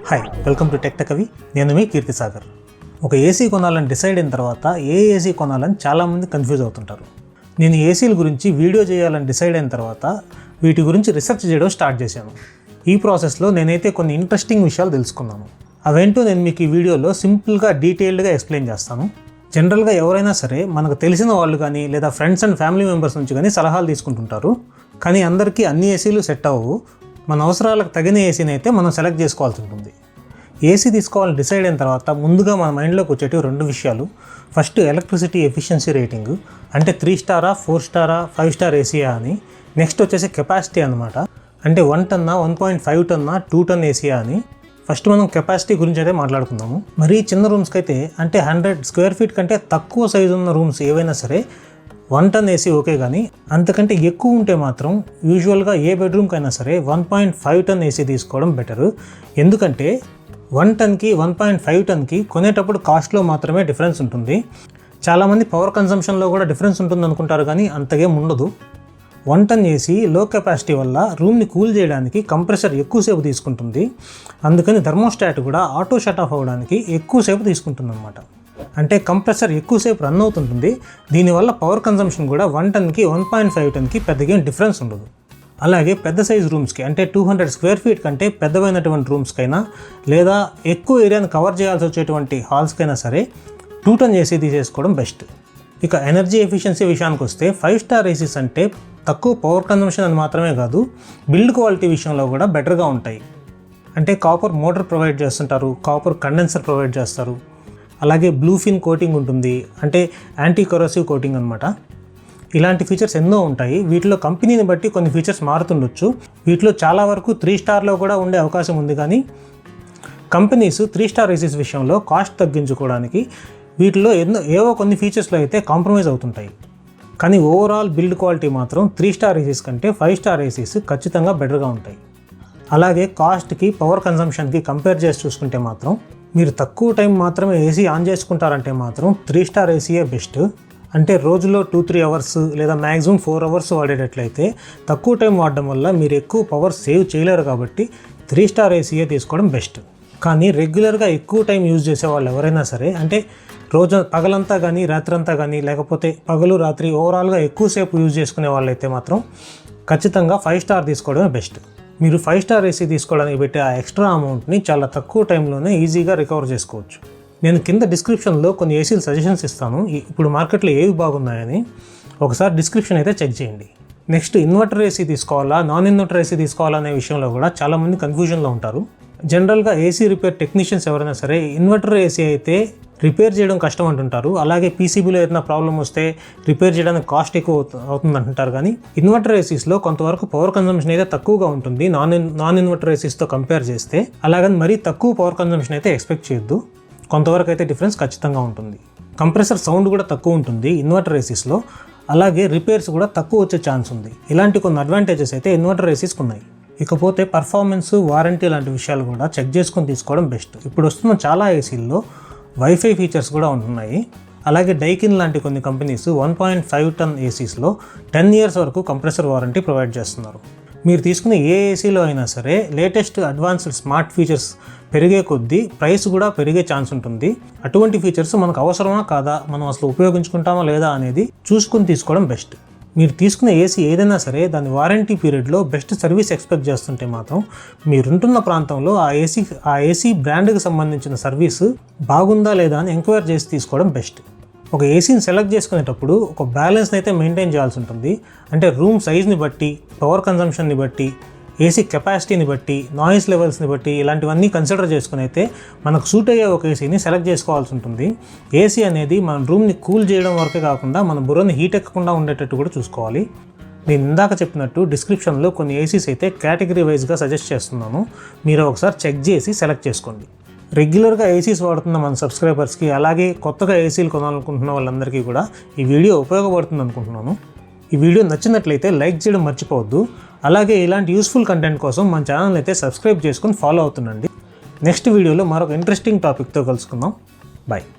Hi, welcome to tech కవి. నేను మీ కీర్తి సాగర్. ఒక ఏసీ కొనాలని డిసైడ్ అయిన తర్వాత ఏ ఏసీ కొనాలని చాలామంది కన్ఫ్యూజ్ అవుతుంటారు. నేను ఏసీల గురించి వీడియో చేయాలని డిసైడ్ అయిన తర్వాత వీటి గురించి రీసెర్చ్ చేయడం స్టార్ట్ చేశాను. ఈ ప్రాసెస్లో నేనైతే కొన్ని ఇంట్రెస్టింగ్ విషయాలు తెలుసుకున్నాను. అవేంటో నేను మీకు ఈ వీడియోలో సింపుల్గా డీటెయిల్డ్గా ఎక్స్ప్లెయిన్ చేస్తాను. జనరల్గా ఎవరైనా సరే మనకు తెలిసిన వాళ్ళు కానీ లేదా ఫ్రెండ్స్ అండ్ ఫ్యామిలీ మెంబర్స్ నుంచి కానీ సలహాలు తీసుకుంటుంటారు. కానీ అందరికీ అన్ని ఏసీలు సెట్ అవ్వవు. మన అవసరాలకు తగిన ఏసీని అయితే మనం సెలెక్ట్ చేసుకోవాల్సి ఉంటుంది. ఏసీ తీసుకోవాలని డిసైడ్ అయిన తర్వాత ముందుగా మన మైండ్లోకి వచ్చేటివి రెండు విషయాలు. ఫస్ట్ ఎలక్ట్రిసిటీ ఎఫిషియన్సీ రేటింగ్, అంటే 3 స్టారా 4 స్టారా 5 స్టార్ ఏసీయా అని. నెక్స్ట్ వచ్చేసి కెపాసిటీ అనమాట, అంటే 1 టన్నా 1.5 టన్నా 2 టన్ ఏసీయా అని. ఫస్ట్ మనం కెపాసిటీ గురించి అయితే మాట్లాడుకుందాము. మరీ చిన్న రూమ్స్కి అయితే, అంటే 100 స్క్వేర్ ఫీట్ కంటే తక్కువ సైజు ఉన్న రూమ్స్ ఏవైనా సరే 1 టన్ ఏసీ ఓకే, కానీ అంతకంటే ఎక్కువ ఉంటే మాత్రం యూజువల్గా ఏ బెడ్రూమ్కి అయినా సరే 1.5 టన్ ఏసీ తీసుకోవడం బెటరు. ఎందుకంటే 1 టన్కి 1.5 టన్కి కొనేటప్పుడు కాస్ట్లో మాత్రమే డిఫరెన్స్ ఉంటుంది. చాలామంది పవర్ కన్సంప్షన్లో కూడా డిఫరెన్స్ ఉంటుంది అనుకుంటారు, కానీ అంతగేం ఉండదు. 1 టన్ ఏసీ లో కెపాసిటీ వల్ల రూమ్ని కూల్ చేయడానికి కంప్రెసర్ ఎక్కువసేపు తీసుకుంటుంది. అందుకని థర్మోస్టాట్ కూడా ఆటో షట్ ఆఫ్ అవ్వడానికి ఎక్కువసేపు తీసుకుంటుంది అనమాట. అంటే కంప్రెసర్ ఎక్కువసేపు రన్ అవుతుంటుంది. దీనివల్ల పవర్ కన్సంప్షన్ కూడా 1 టన్కి 1.5 టన్కి పెద్దగా డిఫరెన్స్ ఉండదు. అలాగే పెద్ద సైజ్ రూమ్స్కి, అంటే 200 స్క్వేర్ ఫీట్ కంటే పెద్దవైనటువంటి రూమ్స్కైనా లేదా ఎక్కువ ఏరియాను కవర్ చేయాల్సి వచ్చేటువంటి హాల్స్కైనా సరే 2 టన్ ఏసీ తీసేసుకోవడం బెస్ట్. ఇక ఎనర్జీ ఎఫిషియన్సీ విషయానికి వస్తే 5 స్టార్ ఏసీస్ అంటే తక్కువ పవర్ కన్సంప్షన్ అని మాత్రమే కాదు, బిల్డ్ క్వాలిటీ విషయంలో కూడా బెటర్గా ఉంటాయి. అంటే కాపర్ మోటార్ ప్రొవైడ్ చేస్తుంటారు, కాపర్ కండెన్సర్ ప్రొవైడ్ చేస్తారు. అలాగే బ్లూఫిన్ కోటింగ్ ఉంటుంది, అంటే యాంటీ కరోసివ్ కోటింగ్ అనమాట. ఇలాంటి ఫీచర్స్ ఎన్నో ఉంటాయి. వీటిలో కంపెనీని బట్టి కొన్ని ఫీచర్స్ మారుతుండొచ్చు. వీటిలో చాలా వరకు 3 స్టార్లో కూడా ఉండే అవకాశం ఉంది, కానీ కంపెనీస్ 3 స్టార్ ఏసీస్ విషయంలో కాస్ట్ తగ్గించుకోవడానికి వీటిలో ఏవో కొన్ని ఫీచర్స్లో అయితే కాంప్రమైజ్ అవుతుంటాయి. కానీ ఓవరాల్ బిల్డ్ క్వాలిటీ మాత్రం 3 స్టార్ ఏసీస్ కంటే 5 స్టార్ ఏసీస్ ఖచ్చితంగా బెటర్గా ఉంటాయి. అలాగే కాస్ట్కి పవర్ కన్సంప్షన్కి కంపేర్ చేసి చూసుకుంటే మాత్రం మీరు తక్కువ టైం మాత్రమే ఏసీ ఆన్ చేసుకుంటారంటే మాత్రం 3 స్టార్ ఏసీయే బెస్ట్. అంటే రోజులో 2-3 అవర్స్ లేదా మ్యాక్సిమం 4 అవర్స్ వాడేటట్లయితే తక్కువ టైం వాడడం వల్ల మీరు ఎక్కువ పవర్ సేవ్ చేయలేరు, కాబట్టి 3 స్టార్ ఏసీయే తీసుకోవడం బెస్ట్. కానీ రెగ్యులర్గా ఎక్కువ టైం యూజ్ చేసే వాళ్ళు ఎవరైనా సరే, అంటే రోజు పగలంతా కానీ రాత్రంతా కానీ, లేకపోతే పగలు రాత్రి ఓవరాల్గా ఎక్కువసేపు యూజ్ చేసుకునే వాళ్ళైతే మాత్రం ఖచ్చితంగా 5 స్టార్ తీసుకోవడమే బెస్ట్. మీరు 5 స్టార్ ఏసీ తీసుకోవడానికి పెట్టే ఆ ఎక్స్ట్రా అమౌంట్ని చాలా తక్కువ టైంలోనే ఈజీగా రికవర్ చేసుకోవచ్చు. నేను కింద డిస్క్రిప్షన్లో కొన్ని ఏసీలు సజెషన్స్ ఇస్తాను, ఇప్పుడు మార్కెట్లో ఏవి బాగున్నాయని. ఒకసారి డిస్క్రిప్షన్ అయితే చెక్ చేయండి. నెక్స్ట్, ఇన్వర్టర్ ఏసీ తీసుకోవాలా నాన్ ఇన్వర్టర్ ఏసీ తీసుకోవాలా అనే విషయంలో కూడా చాలామంది కన్ఫ్యూజన్లో ఉంటారు. జనరల్గా ఏసీ రిపేర్ టెక్నీషియన్స్ ఎవరైనా సరే ఇన్వర్టర్ ఏసీ అయితే రిపేర్ చేయడం కష్టం అంటుంటారు. అలాగే పీసీబీలో ఏదైనా ప్రాబ్లం వస్తే రిపేర్ చేయడానికి కాస్ట్ ఎక్కువ అవుతుంది అంటుంటారు. కానీ ఇన్వర్టర్ ఏసీస్లో కొంతవరకు పవర్ కన్సంప్షన్ అయితే తక్కువగా ఉంటుంది నాన్ ఇన్వర్టర్ ఏసీస్తో కంపేర్ చేస్తే. అలాగని మరీ తక్కువ పవర్ కన్సంప్షన్ అయితే ఎక్స్పెక్ట్ చేయొద్దు, కొంతవరకు అయితే డిఫరెన్స్ ఖచ్చితంగా ఉంటుంది. కంప్రెసర్ సౌండ్ కూడా తక్కువ ఉంటుంది ఇన్వర్టర్ ఏసీస్లో. అలాగే రిపేర్స్ కూడా తక్కువ వచ్చే ఛాన్స్ ఉంది. ఇలాంటి కొన్ని అడ్వాంటేజెస్ అయితే ఇన్వర్టర్ ఏసీస్కి ఉన్నాయి. ఇకపోతే పర్ఫార్మెన్స్, వారంటీ లాంటి విషయాలు కూడా చెక్ చేసుకొని తీసుకోవడం బెస్ట్. ఇప్పుడు వస్తున్న చాలా ఏసీల్లో వైఫై ఫీచర్స్ కూడా ఉంటున్నాయి. అలాగే డైకిన్ లాంటి కొన్ని కంపెనీస్ 1.5 టన్ ఏసీస్లో 10 ఇయర్స్ వరకు కంప్రెసర్ వారంటీ ప్రొవైడ్ చేస్తున్నారు. మీరు తీసుకునే ఏ ఏసీలో అయినా సరే లేటెస్ట్ అడ్వాన్స్డ్ స్మార్ట్ ఫీచర్స్ పెరిగే కొద్దీ ప్రైస్ కూడా పెరిగే ఛాన్స్ ఉంటుంది. అటువంటి ఫీచర్స్ మనకు అవసరమా కాదా, మనం అసలు ఉపయోగించుకుంటామా లేదా అనేది చూసుకుని తీసుకోవడం బెస్ట్. మీరు తీసుకునే ఏసీ ఏదైనా సరే దాని వారంటీ పీరియడ్లో బెస్ట్ సర్వీస్ ఎక్స్పెక్ట్ చేస్తుంటే మాత్రం మీరుంటున్న ప్రాంతంలో ఆ ఏసీ బ్రాండ్కి సంబంధించిన సర్వీస్ బాగుందా లేదా అని ఎంక్వైరీ చేసి తీసుకోవడం బెస్ట్. ఒక ఏసీని సెలెక్ట్ చేసుకునేటప్పుడు ఒక బ్యాలెన్స్ని అయితే మెయింటైన్ చేయాల్సి ఉంటుంది. అంటే రూమ్ సైజ్ని బట్టి, పవర్ కన్సంప్షన్ని బట్టి, ఏసీ కెపాసిటీని బట్టి, నాయిస్ లెవెల్స్ని బట్టి ఇలాంటివన్నీ కన్సిడర్ చేసుకుని అయితే మనకు సూట్ అయ్యే ఒక ఏసీని సెలెక్ట్ చేసుకోవాల్సి ఉంటుంది. ఏసీ అనేది మన రూమ్ని కూల్ చేయడం వరకే కాకుండా మన బుర్రని హీట్ ఎక్కకుండా ఉండేటట్టు కూడా చూసుకోవాలి. నేను ఇందాక చెప్పినట్టు డిస్క్రిప్షన్లో కొన్ని ఏసీస్ అయితే కేటగిరీ వైజ్గా సజెస్ట్ చేస్తున్నాను, మీరు ఒకసారి చెక్ చేసి సెలెక్ట్ చేసుకోండి. రెగ్యులర్గా ఏసీస్ వాడుతున్న మన సబ్స్క్రైబర్స్కి, అలాగే కొత్తగా ఏసీలు కొనాలనుకుంటున్న వాళ్ళందరికీ కూడా ఈ వీడియో ఉపయోగపడుతుంది అనుకుంటున్నాను. ఈ వీడియో నచ్చినట్లయితే లైక్ చేయడం మర్చిపోవద్దు. అలాగే ఇలాంటి యూస్ఫుల్ కంటెంట్ కోసం మన ఛానల్ అయితే సబ్స్క్రైబ్ చేసుకొని ఫాలో అవుతుండండి. నెక్స్ట్ వీడియోలో మరొక ఇంట్రెస్టింగ్ టాపిక్తో కలుసుకుందాం. బాయ్.